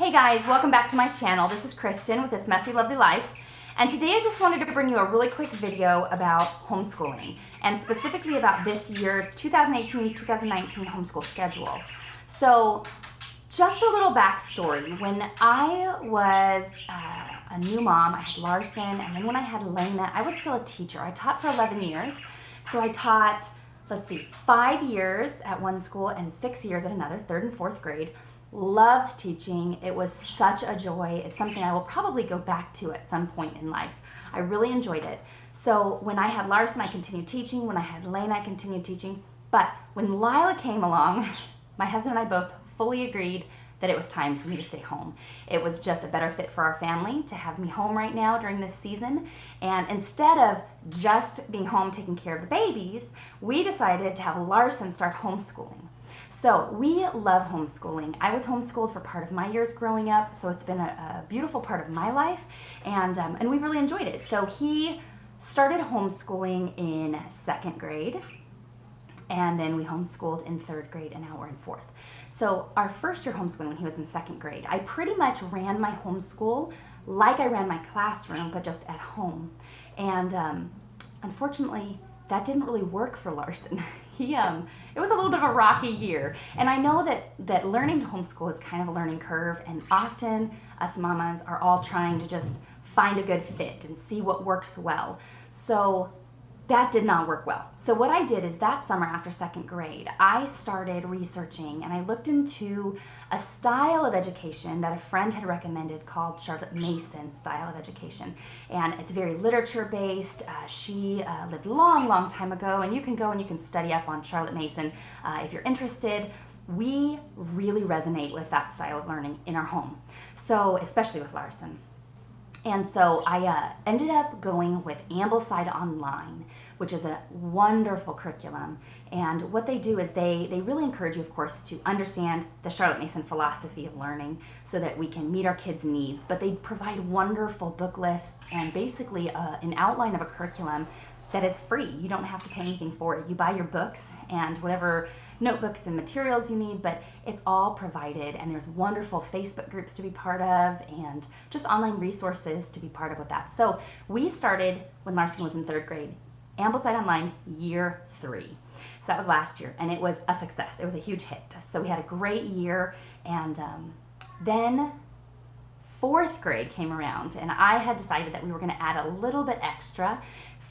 Hey guys, welcome back to my channel. This is Kristen with This Messy Lovely Life. And today I just wanted to bring you a really quick video about homeschooling and specifically about this year's 2018-2019 homeschool schedule. So just a little backstory. When I was a new mom, I had Larson, and then when I had Elena, I was still a teacher. I taught for 11 years. So I taught, 5 years at one school and 6 years at another, 3rd and 4th grade. Loved teaching. It was such a joy. It's something I will probably go back to at some point in life. I really enjoyed it. So when I had Larson, I continued teaching. When I had Elena, I continued teaching. But when Lila came along, my husband and I both fully agreed that it was time for me to stay home. It was just a better fit for our family to have me home right now during this season. And instead of just being home taking care of the babies, we decided to have Larson start homeschooling. So we love homeschooling. I was homeschooled for part of my years growing up, so it's been a beautiful part of my life, and we really enjoyed it. So he started homeschooling in 2nd grade, and then we homeschooled in 3rd grade, and now we're in 4th. So our first year homeschooling, when he was in 2nd grade, I pretty much ran my homeschool like I ran my classroom, but just at home. And unfortunately, that didn't really work for Larson. It was a little bit of a rocky year. And I know that learning to homeschool is kind of a learning curve, and often us mamas are all trying to just find a good fit and see what works well. So that did not work well. So what I did is that summer after 2nd grade, I started researching and I looked into a style of education that a friend had recommended called Charlotte Mason style of education. And it's very literature based. She lived a long, long time ago, and you can go and you can study up on Charlotte Mason if you're interested. We really resonate with that style of learning in our home. So especially with Larson. And so I ended up going with Ambleside Online, which is a wonderful curriculum. And what they do is they really encourage you, of course, to understand the Charlotte Mason philosophy of learning so that we can meet our kids' needs. But they provide wonderful book lists and basically an outline of a curriculum that is free. You don't have to pay anything for it. You buy your books and whatever notebooks and materials you need, but it's all provided, and there's wonderful Facebook groups to be part of and just online resources to be part of with that. So we started when Larson was in 3rd grade, Ambleside Online year 3. So that was last year, and it was a success. It was a huge hit. So we had a great year, and then 4th grade came around, and I had decided that we were going to add a little bit extra.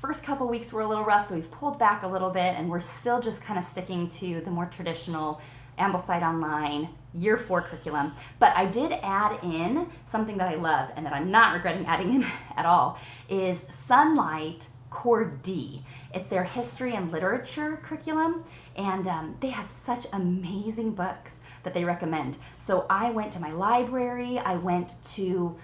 First couple weeks were a little rough, so we've pulled back a little bit, and we're still just kind of sticking to the more traditional Ambleside Online year 4 curriculum. But I did add in something that I love and that I'm not regretting adding in at all, is Sunlight Core D. It's their history and literature curriculum, and they have such amazing books that they recommend. So I went to my library, I went to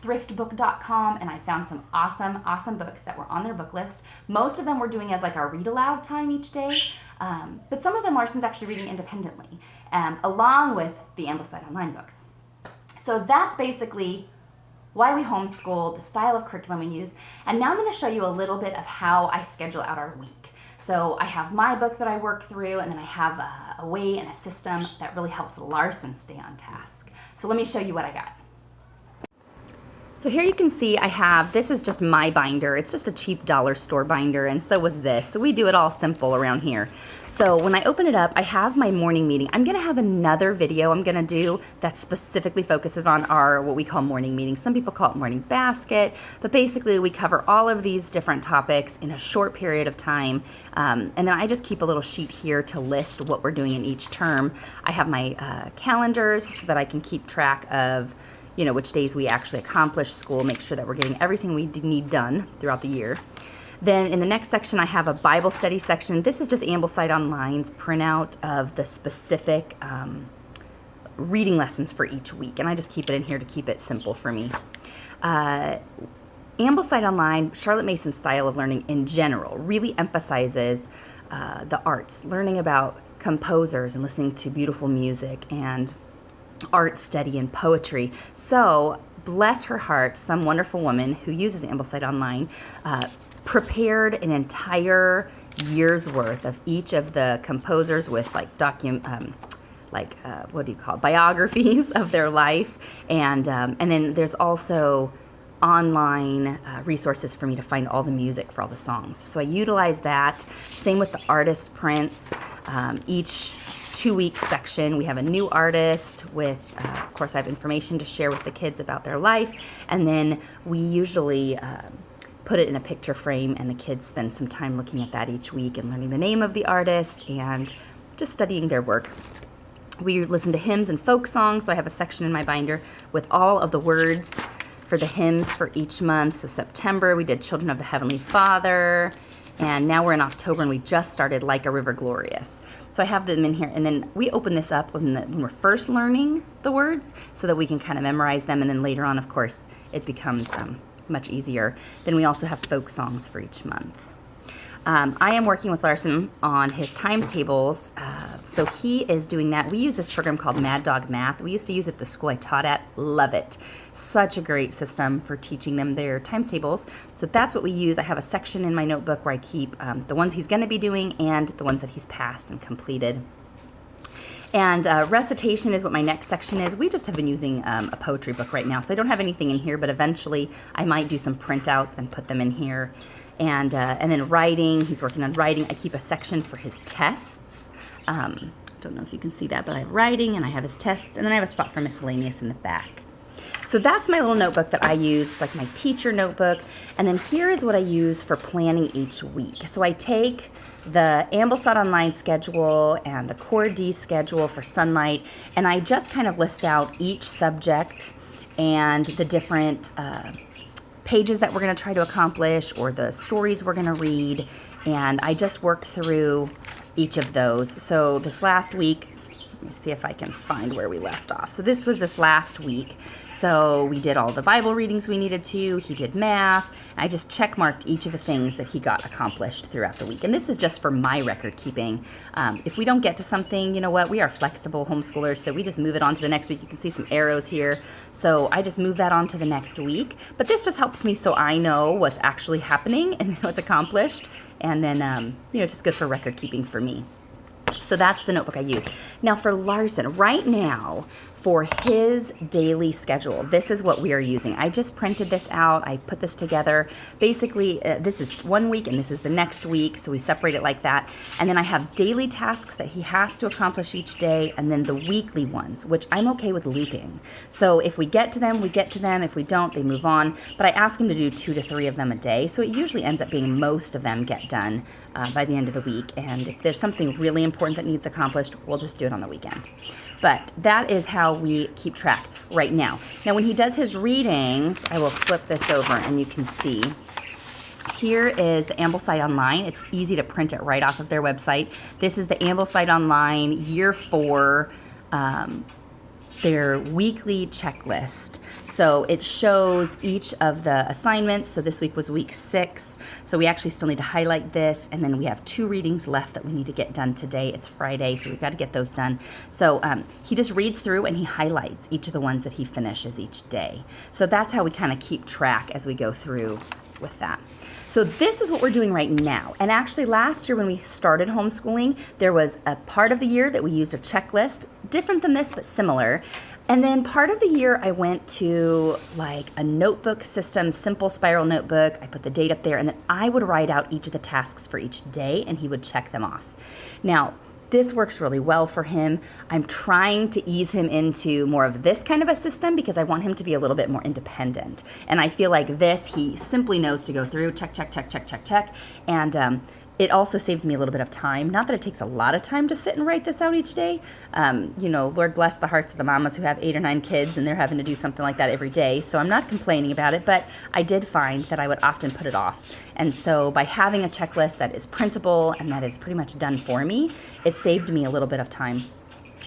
thriftbook.com, and I found some awesome books that were on their book list. Most of them we're doing as like our read aloud time each day, but some of them Larson's actually reading independently, along with the Ambleside Online books. So that's basically why we homeschool, the style of curriculum we use, and now I'm going to show you a little bit of how I schedule out our week. So I have my book that I work through, and then I have a way and a system that really helps Larson stay on task. So let me show you what I got. So here you can see I have, this is just my binder. It's just a cheap dollar store binder, and so was this. So we do it all simple around here. So when I open it up, I have my morning meeting. I'm gonna have another video I'm gonna do that specifically focuses on our, what we call morning meeting. Some people call it morning basket, but basically we cover all of these different topics in a short period of time. And then I just keep a little sheet here to list what we're doing in each term. I have my calendars so that I can keep track of which days we actually accomplish school, make sure that we're getting everything we need done throughout the year. Then in the next section, I have a Bible study section. This is just Ambleside Online's printout of the specific reading lessons for each week, and I just keep it in here to keep it simple for me. Ambleside Online, Charlotte Mason style of learning in general, really emphasizes the arts, learning about composers and listening to beautiful music and art study and poetry. So bless her heart, some wonderful woman who uses Ambleside Online prepared an entire year's worth of each of the composers with like like what do you call it, biographies of their life, and then there's also online resources for me to find all the music for all the songs. So I utilize that. Same with the artist prints. Each 2-week section we have a new artist with of course I have information to share with the kids about their life, and then we usually put it in a picture frame, and the kids spend some time looking at that each week and learning the name of the artist and just studying their work. We listen to hymns and folk songs, so I have a section in my binder with all of the words for the hymns for each month. So September we did Children of the Heavenly Father, and now we're in October and we just started Like a River Glorious. So I have them in here, and then we open this up when we're first learning the words so that we can kind of memorize them, and then later on, of course, it becomes much easier. Then we also have folk songs for each month. I am working with Larson on his times tables, so he is doing that. We use this program called Mad Dog Math. We used to use it at the school I taught at. Love it. Such a great system for teaching them their times tables. So that's what we use. I have a section in my notebook where I keep the ones he's going to be doing and the ones that he's passed and completed. And recitation is what my next section is. We just have been using a poetry book right now, so I don't have anything in here, but eventually I might do some printouts and put them in here. And then writing, he's working on writing. I keep a section for his tests. Don't know if you can see that, but I have writing and I have his tests, and then I have a spot for miscellaneous in the back. So that's my little notebook that I use. It's like my teacher notebook. And then here is what I use for planning each week. So I take the Ambleside Online schedule and the Core D schedule for Sunlight, and I just kind of list out each subject and the different pages that we're going to try to accomplish or the stories we're going to read, and I just work through each of those. So this last week, let me see if I can find where we left off. So this was this last week. So we did all the Bible readings we needed to. He did math. I just check marked each of the things that he got accomplished throughout the week. And this is just for my record keeping. If we don't get to something, you know what? We are flexible homeschoolers, so we just move it on to the next week. You can see some arrows here. So I just move that on to the next week. But this just helps me so I know what's actually happening and what's accomplished. And then, you know, just good for record keeping for me. So that's the notebook I use. Now for Larson, right now, for his daily schedule, this is what we are using. I just printed this out. I put this together. Basically, this is 1 week and this is the next week, so we separate it like that. And then I have daily tasks that he has to accomplish each day, and then the weekly ones, which I'm okay with looping. So if we get to them, we get to them. If we don't, they move on. But I ask him to do 2 to 3 of them a day, so it usually ends up being most of them get done by the end of the week. And if there's something really important that needs accomplished, we'll just do it on the weekend. But that is how we keep track right now. Now, when he does his readings, I will flip this over and you can see. Here is the Ambleside Online. It's easy to print it right off of their website. This is the Ambleside Online Year 4, their weekly checklist. So it shows each of the assignments. So this week was week 6. So we actually still need to highlight this. And then we have 2 readings left that we need to get done today. It's Friday, so we've got to get those done. So he just reads through and he highlights each of the ones that he finishes each day. So that's how we kind of keep track as we go through with that. So this is what we're doing right now. And actually last year when we started homeschooling, there was a part of the year that we used a checklist, different than this, but similar. And then part of the year I went to like a notebook system, simple spiral notebook. I put the date up there, and then I would write out each of the tasks for each day and he would check them off. Now, this works really well for him. I'm trying to ease him into more of this kind of a system because I want him to be a little bit more independent. And I feel like this, he simply knows to go through, check, check, check, check, check, check. And it also saves me a little bit of time. Not that it takes a lot of time to sit and write this out each day. You know, Lord bless the hearts of the mamas who have 8 or 9 kids and they're having to do something like that every day. So I'm not complaining about it, but I did find that I would often put it off. And so by having a checklist that is printable and that is pretty much done for me, it saved me a little bit of time.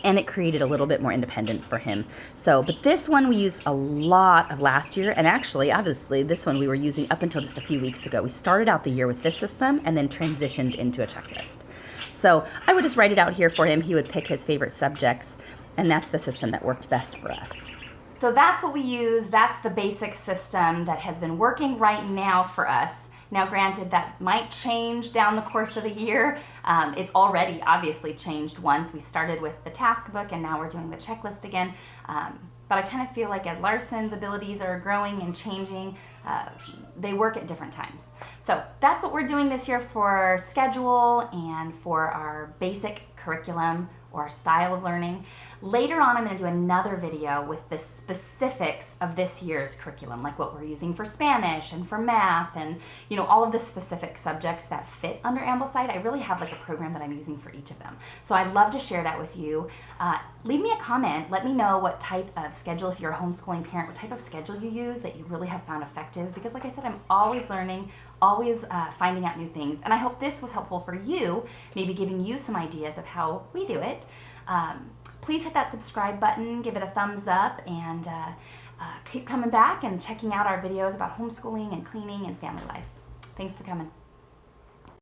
And it created a little bit more independence for him. So, but this one we used a lot of last year, and actually, obviously, this one we were using up until just a few weeks ago. We started out the year with this system and then transitioned into a checklist. So I would just write it out here for him. He would pick his favorite subjects, and that's the system that worked best for us. So that's what we use. That's the basic system that has been working right now for us. Now granted, that might change down the course of the year. It's already obviously changed once. We started with the task book and now we're doing the checklist again. But I kind of feel like as Larson's abilities are growing and changing, they work at different times. So that's what we're doing this year for schedule and for our basic curriculum or style of learning. Later on, I'm going to do another video with the specifics of this year's curriculum, like what we're using for Spanish and for math and, you know, all of the specific subjects that fit under Ambleside. I really have like a program that I'm using for each of them. So I'd love to share that with you. Leave me a comment. Let me know what type of schedule, if you're a homeschooling parent, what type of schedule you use that you really have found effective. Because like I said, I'm always learning, always finding out new things. And I hope this was helpful for you, maybe giving you some ideas of how we do it. Please hit that subscribe button, give it a thumbs up, and keep coming back and checking out our videos about homeschooling and cleaning and family life. Thanks for coming.